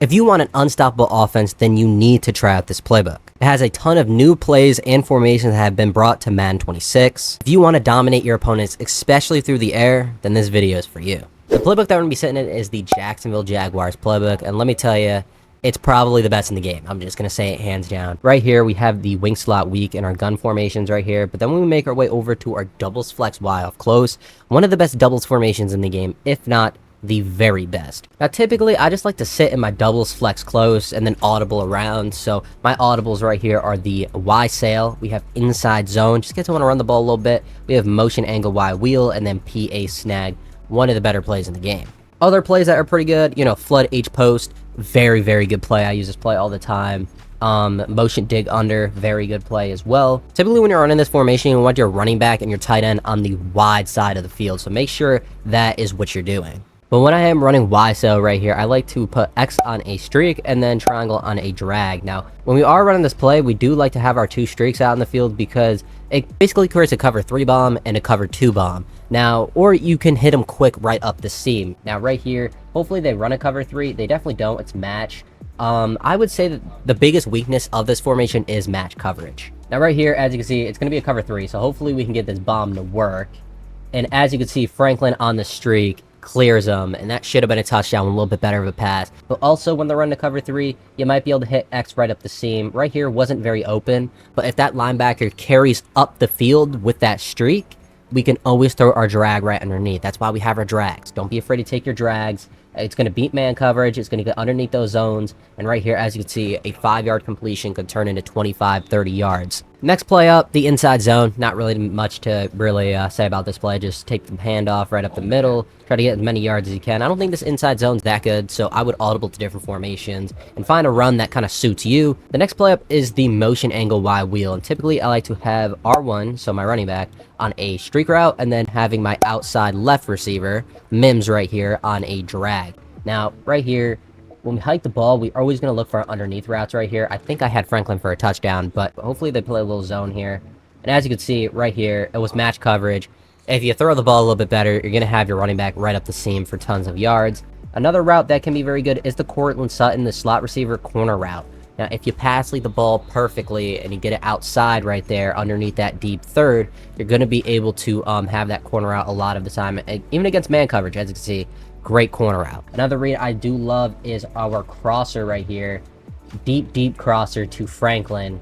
If you want an unstoppable offense, then you need to try out this playbook. It has a ton of new plays and formations that have been brought to Madden 26. If you want to dominate your opponents, especially through the air, then this video is for you. The playbook that we're going to be sitting in is the Jacksonville Jaguars playbook, and let me tell you, it's probably the best in the game. I'm just going to say it hands down. Right here, we have the wing slot weak and our gun formations right here, but then when we make our way over to our doubles flex Y off close, one of the best doubles formations in the game, if not the very best. Now typically I just like to sit in my doubles flex close and then audible around. So my audibles right here are the Y sail, we have inside zone, just in case I want to run the ball a little bit, we have motion angle Y wheel, and then PA snag, one of the better plays in the game. Other plays that are pretty good, you know, flood H post, very good play. I use this play all the time. Motion dig under, very good play as well. Typically when you're running this formation, you want your running back and your tight end on the wide side of the field, so make sure that is what you're doing. But when I am running YSO right here, I like to put X on a streak and then triangle on a drag. Now, when we are running this play, we do like to have our two streaks out in the field because it basically creates a cover 3 bomb and a cover 2 bomb. Now, or you can hit them quick right up the seam. Now, right here, hopefully they run a cover 3. They definitely don't. It's match. I would say that the biggest weakness of this formation is match coverage. Now, right here, as you can see, it's going to be a cover 3. So hopefully we can get this bomb to work. And as you can see, Franklin on the streak clears them, and that should have been a touchdown, a little bit better of a pass. But also when they're running to cover 3, you might be able to hit X right up the seam. Right here wasn't very open, but if that linebacker carries up the field with that streak, we can always throw our drag right underneath. That's why we have our drags. Don't be afraid to take your drags. It's going to beat man coverage. It's going to get underneath those zones. And right here, as you can see, a 5-yard completion could turn into 25, 30 yards. Next play up, the inside zone. Not really much to really say about this play. Just take the handoff right up the middle. Try to get as many yards as you can. I don't think this inside zone's that good, so I would audible to different formations and find a run that kind of suits you. The next play up is the motion angle Y wheel. And typically, I like to have R1, so my running back, on a streak route, and then having my outside left receiver, Mims right here, on a drag. Now, right here, when we hike the ball, we're always going to look for our underneath routes right here. I think I had Franklin for a touchdown, but hopefully they play a little zone here. And as you can see right here, it was match coverage. If you throw the ball a little bit better, you're going to have your running back right up the seam for tons of yards. Another route that can be very good is the Cortland Sutton, the slot receiver corner route. Now, if you pass lead the ball perfectly and you get it outside right there underneath that deep third, you're going to be able to have that corner out a lot of the time, even against man coverage, as you can see. Great corner out. Another read I do love is our crosser right here. Deep crosser to Franklin.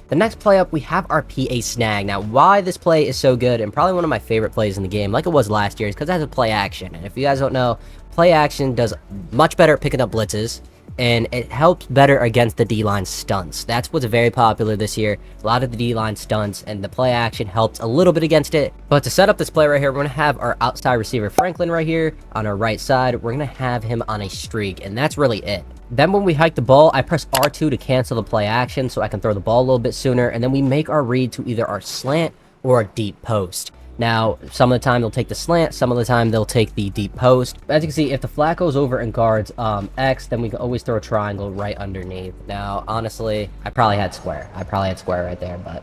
The next play up, we have our PA snag. Now, why this play is so good, and probably one of my favorite plays in the game, like it was last year, is because it has a play action. And if you guys don't know, play action does much better at picking up blitzes, and it helps better against the D-line stunts. That's what's very popular this year. A lot of the D-line stunts, and the play action helped a little bit against it. But to set up this play right here, we're going to have our outside receiver Franklin right here on our right side. We're going to have him on a streak, and that's really it. Then when we hike the ball, I press R2 to cancel the play action so I can throw the ball a little bit sooner, and then we make our read to either our slant or a deep post. Now, some of the time they'll take the slant, some of the time they'll take the deep post. As you can see, if the flat goes over and guards X, then we can always throw a triangle right underneath. Now, honestly, I probably had square. Right there, but...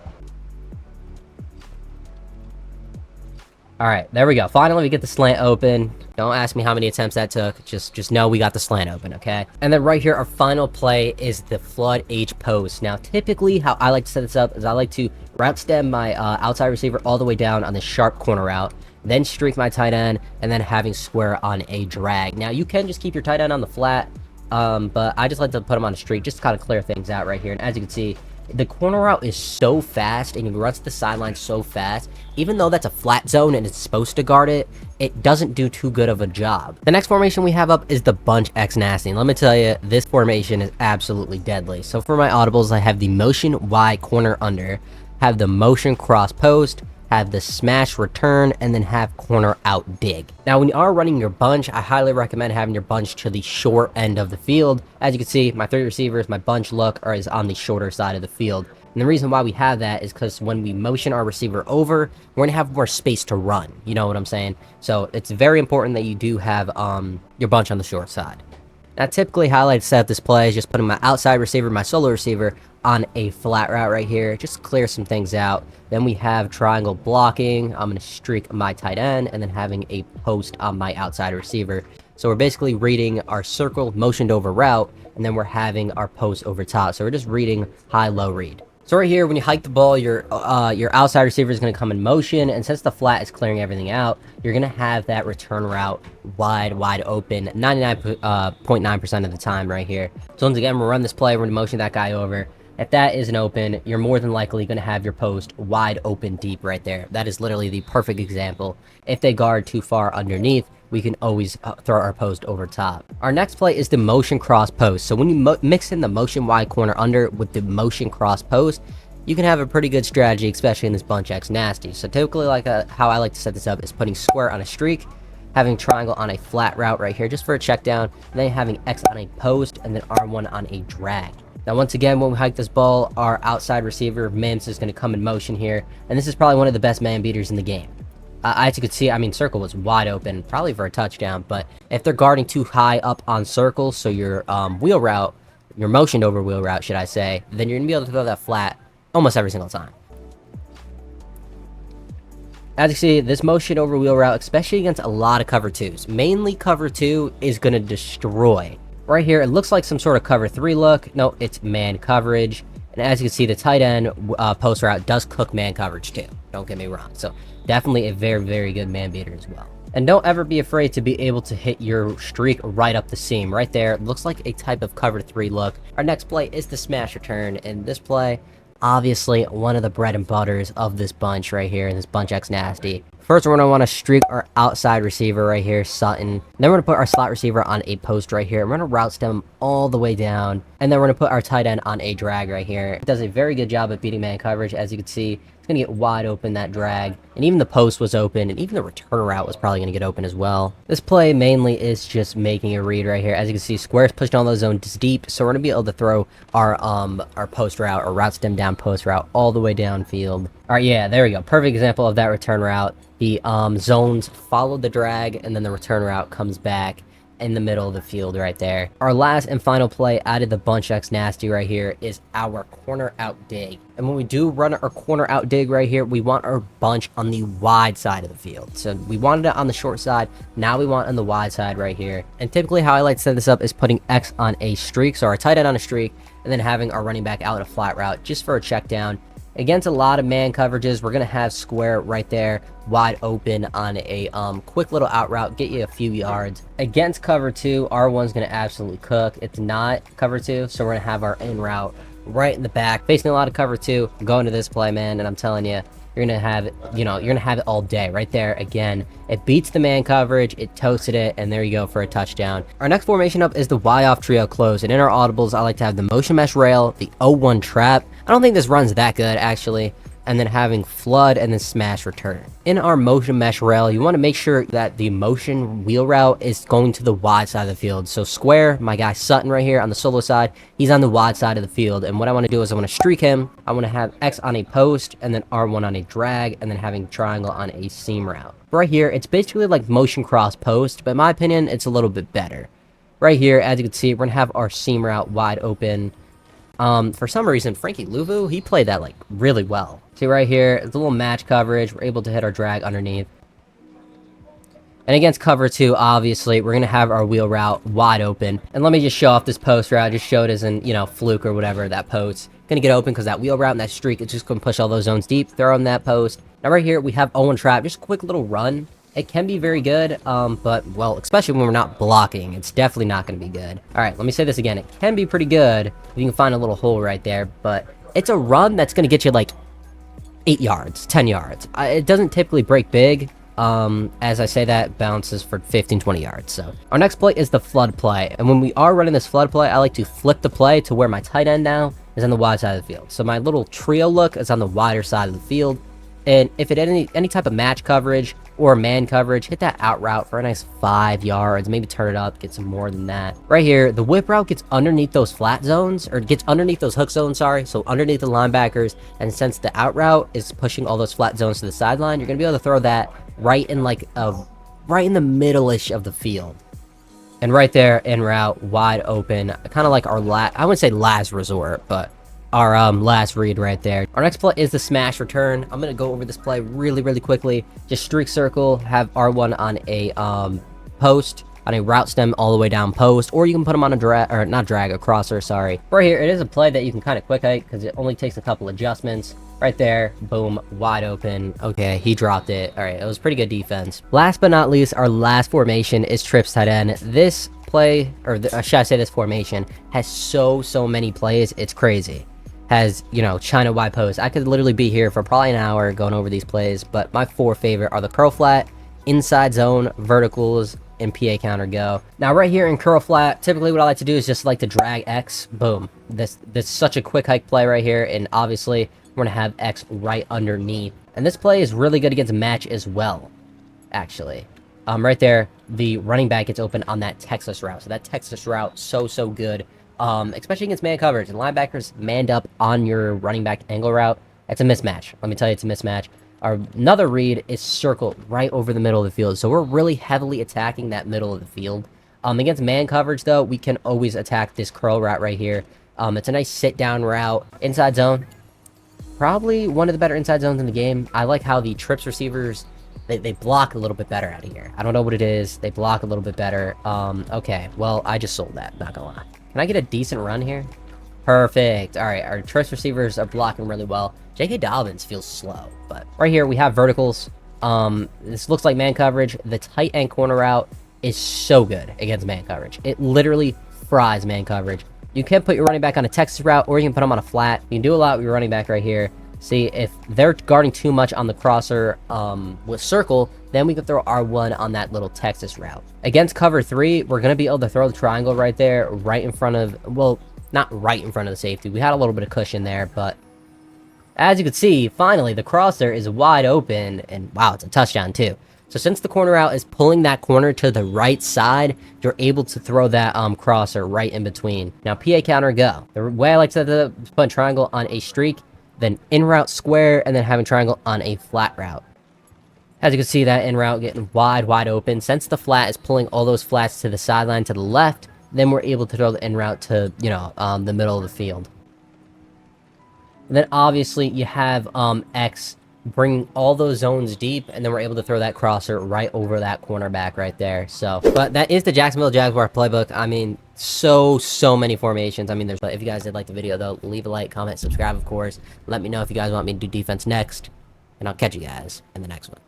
Alright, there we go. Finally, we get the slant open. Don't ask me how many attempts that took. Just know we got the slant open, okay? And then right here, our final play is the flood H post. Now, typically, how I like to set this up is I like to route stem my outside receiver all the way down on the sharp corner route, then streak my tight end, and then having square on a drag. Now, you can just keep your tight end on the flat, but I just like to put him on a streak just to kind of clear things out right here. And as you can see, the corner route is so fast and he runs to the sideline so fast. Even though that's a flat zone and it's supposed to guard it, it doesn't do too good of a job. The next formation we have up is the bunch X nasty. And let me tell you, this formation is absolutely deadly. So for my audibles, I have the motion Y corner under, have the motion cross post, have the smash return, and then have corner out dig. Now, when you are running your bunch, I highly recommend having your bunch to the short end of the field. As you can see, my 3 receivers, my bunch look is on the shorter side of the field. And the reason why we have that is because when we motion our receiver over, we're going to have more space to run. You know what I'm saying? So it's very important that you do have your bunch on the short side. Now, typically how I like to set up this play is just putting my outside receiver, my solo receiver, on a flat route right here. Just clear some things out. Then we have triangle blocking. I'm going to streak my tight end and then having a post on my outside receiver. So we're basically reading our circle motioned over route, and then we're having our post over top. So we're just reading high-low read. So right here, when you hike the ball, your outside receiver is going to come in motion, and since the flat is clearing everything out, you're going to have that return route wide open 99.9% of the time right here. So once again, we'll run this play, we're going to motion that guy over. If that isn't open, you're more than likely going to have your post wide open deep right there. That is literally the perfect example. If they guard too far underneath, we can always throw our post over top. Our next play is the motion cross post. So when you mix in the motion wide corner under with the motion cross post, you can have a pretty good strategy, especially in this bunch X nasty. So typically, how I like to set this up is putting square on a streak, having triangle on a flat route right here just for a check down, and then having X on a post, and then R1 on a drag. Now, once again, when we hike this ball, our outside receiver, Mims, is going to come in motion here, and this is probably one of the best man beaters in the game. As you could see, I mean, circle was wide open, probably for a touchdown, but if they're guarding too high up on circle, so your wheel route, your motioned over wheel route, should I say, then you're going to be able to throw that flat almost every single time. As you see, this motion over wheel route, especially against a lot of cover 2s, mainly cover 2 is going to destroy. Right here, it looks like some sort of cover 3 look. No, it's man coverage. And as you can see, the tight end post route does cook man coverage too. Don't get me wrong. So definitely a very, very good man beater as well. And don't ever be afraid to be able to hit your streak right up the seam. Right there, it looks like a type of cover 3 look. Our next play is the smash return. And this play, obviously one of the bread and butters of this bunch right here, in this bunch X nasty. First, we're going to want to streak our outside receiver right here, Sutton. Then we're going to put our slot receiver on a post right here. We're going to route stem all the way down. And then we're going to put our tight end on a drag right here. It does a very good job at beating man coverage. As you can see, it's going to get wide open, that drag. And even the post was open. And even the return route was probably going to get open as well. This play mainly is just making a read right here. As you can see, squares pushed all those zones deep. So we're going to be able to throw our post route, or route stem down post route, all the way downfield. All right, yeah, there we go. Perfect example of that return route. The zones follow the drag, and then the return route comes back in the middle of the field right there. Our last and final play out of the bunch X nasty right here is our corner out dig. And when we do run our corner out dig right here, we want our bunch on the wide side of the field. So we wanted it on the short side. Now we want on the wide side right here. And typically how I like to set this up is putting X on a streak, so our tight end on a streak, and then having our running back out in a flat route just for a check down. Against a lot of man coverages, we're going to have square right there, wide open on a quick little out route, get you a few yards. Against cover 2, R1's going to absolutely cook. It's not cover 2, so we're going to have our in route right in the back, facing a lot of cover 2, going to this play, man, and I'm telling you, you're going to have it, you're going to have it all day right there. Again, it beats the man coverage, it toasted it, and there you go for a touchdown. Our next formation up is the Y off trio close, and in our audibles, I like to have the motion mesh rail, the 0-1 trap. I don't think this runs that good, actually, and then having flood and then smash return. In our motion mesh rail, you want to make sure that the motion wheel route is going to the wide side of the field. So square, my guy Sutton right here on the solo side, he's on the wide side of the field. And what I want to do is I want to streak him. I want to have X on a post, and then R1 on a drag, and then having triangle on a seam route. Right here, it's basically like motion cross post, but in my opinion, it's a little bit better. Right here, as you can see, we're going to have our seam route wide open. For some reason, Frankie Louvu, he played that like really well. See right here, it's a little match coverage. We're able to hit our drag underneath. And against cover 2, obviously, we're going to have our wheel route wide open. And let me just show off this post route. Just show it as in, fluke or whatever, that post. Going to get open because that wheel route and that streak, it's just going to push all those zones deep, throw on that post. Now right here, we have 0-1 trap, just a quick little run. It can be very good, but, well, especially when we're not blocking, it's definitely not going to be good. All right, let me say this again. It can be pretty good if you can find a little hole right there, but it's a run that's going to get you, like, 8 yards, 10 yards. It doesn't typically break big. As I say that, bounces for 15, 20 yards. So our next play is the flood play. And when we are running this flood play, I like to flip the play to where my tight end now is on the wide side of the field. So my little trio look is on the wider side of the field. And if it any type of match coverage or man coverage, hit that out route for a nice 5 yards, maybe turn it up, get some more than that. Right here, the whip route gets underneath those flat zones, or gets underneath those hook zones, sorry, so underneath the linebackers, and since the out route is pushing all those flat zones to the sideline, you're going to be able to throw that right in right in the middle-ish of the field. And right there, en route, wide open, kind of like our I wouldn't say last resort, but our last read right there. Our next play is the smash return. I'm gonna go over this play really quickly. Just streak circle, have R1 on a post, on a route stem all the way down post, or you can put them on a a crosser, sorry. Right here, it is a play that you can kind of quick hike because it only takes a couple adjustments. Right there, boom, wide open. Okay, he dropped it. All right, it was pretty good defense. Last but not least, our last formation is trips tight end. This play, or should I say this formation, has so many plays. It's crazy. Has, you know, China wide post. I could literally be here for probably an hour going over these plays, but my 4 favorite are the curl flat, inside zone, verticals, and PA counter go. Now right here in curl flat, typically what I like to do is just like to drag X, boom. This is such a quick hike play right here, and obviously we're gonna have X right underneath. And this play is really good against match as well, actually. Right there, the running back gets open on that Texas route. So that Texas route, so good. Especially against man coverage and linebackers manned up on your running back angle route. It's a mismatch. Let me tell you, it's a mismatch. Another read is circle right over the middle of the field. So we're really heavily attacking that middle of the field. Against man coverage, though, we can always attack this curl route right here. It's a nice sit-down route. Inside zone, probably one of the better inside zones in the game. I like how the trips receivers, they block a little bit better out of here. I don't know what it is. They block a little bit better. Okay, well, I just sold that, not gonna lie. Can I get a decent run here? Perfect. All right, our trips receivers are blocking really well. J.K. Dobbins feels slow, but right here we have verticals. This looks like man coverage. The tight end corner route is so good against man coverage. It literally fries man coverage. You can put your running back on a Texas route, or you can put them on a flat. You can do a lot with your running back right here. See, if they're guarding too much on the crosser with circle, then we can throw R1 on that little Texas route. Against cover 3, we're going to be able to throw the triangle right there, right in front of, well, not right in front of the safety. We had a little bit of cushion there, but as you can see, finally, the crosser is wide open, and wow, it's a touchdown too. So since the corner route is pulling that corner to the right side, you're able to throw that crosser right in between. Now, PA counter go. The way I like to put triangle on a streak, then in route square, and then having triangle on a flat route. As you can see, that in route getting wide open. Since the flat is pulling all those flats to the sideline to the left, then we're able to throw the in route to, you know, the middle of the field. And then obviously you have X bring all those zones deep, and then we're able to throw that crosser right over that cornerback right there. So, but that is the Jacksonville Jaguar playbook. I mean, so many formations. I mean, if you guys did like the video, though, leave a like, comment, subscribe, of course. Let me know if you guys want me to do defense next, and I'll catch you guys in the next one.